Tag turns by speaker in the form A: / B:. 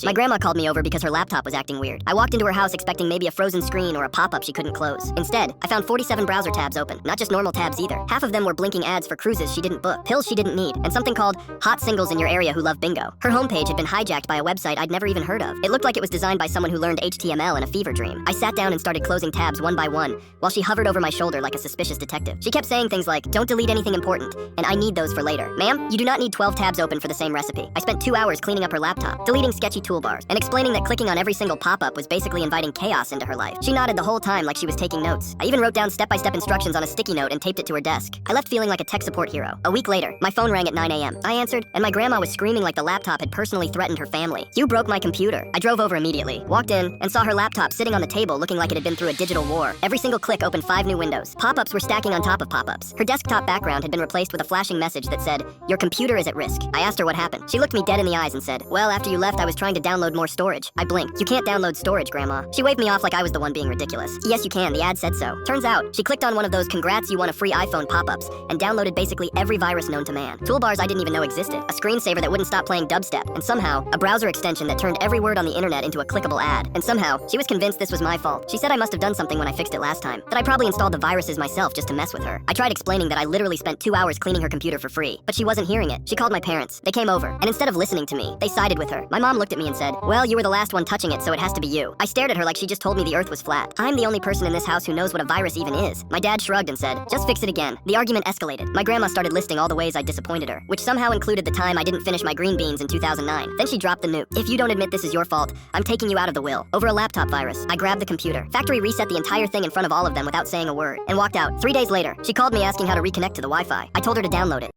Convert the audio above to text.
A: My grandma called me over because her laptop was acting weird. I walked into her house expecting maybe a frozen screen or a pop-up she couldn't close. Instead, I found 47 browser tabs open. Not just normal tabs either. Half of them were blinking ads for cruises she didn't book, pills she didn't need, and something called hot singles in your area who love bingo. Her homepage had been hijacked by a website I'd never even heard of. It looked like it was designed by someone who learned HTML in a fever dream. I sat down and started closing tabs one by one while she hovered over my shoulder like a suspicious detective. She kept saying things like, "Don't delete anything important, and I need those for later." Ma'am, you do not need 12 tabs open for the same recipe. I spent 2 hours cleaning up her laptop, deleting sketchy toolbars, and explaining that clicking on every single pop-up was basically inviting chaos into her life. She nodded the whole time like she was taking notes. I even wrote down step-by-step instructions on a sticky note and taped it to her desk. I left feeling like a tech support hero. A week later, my phone rang at 9 a.m. I answered, and my grandma was screaming like the laptop had personally threatened her family. "You broke my computer." I drove over immediately, walked in, and saw her laptop sitting on the table looking like it had been through a digital war. Every single click opened 5 new windows. Pop-ups were stacking on top of pop-ups. Her desktop background had been replaced with a flashing message that said, "Your computer is at risk." I asked her what happened. She looked me dead in the eyes and said, "Well, after you left, I was trying to download more storage." I blinked. "You can't download storage, Grandma." She waved me off like I was the one being ridiculous. "Yes, you can. The ad said so." Turns out, she clicked on one of those "Congrats, you won a free iPhone" pop-ups and downloaded basically every virus known to man. Toolbars I didn't even know existed, a screensaver that wouldn't stop playing dubstep, and somehow, a browser extension that turned every word on the internet into a clickable ad. And somehow, she was convinced this was my fault. She said I must have done something when I fixed it last time, that I probably installed the viruses myself just to mess with her. I tried explaining that I literally spent 2 hours cleaning her computer for free, but she wasn't hearing it. She called my parents. They came over, and instead of listening to me, they sided with her. My mom looked at me and said, "Well, you were the last one touching it, so it has to be you." I stared at her like she just told me the earth was flat. I'm the only person in this house who knows what a virus even is. My dad shrugged and said, "Just fix it again." The argument escalated. My grandma started listing all the ways I disappointed her, which somehow included the time I didn't finish my green beans in 2009. Then she dropped the nuke. "If you don't admit this is your fault, I'm taking you out of the will." Over a laptop virus, I grabbed the computer. Factory reset the entire thing in front of all of them without saying a word, and walked out. 3 days later, she called me asking how to reconnect to the Wi-Fi. I told her to download it.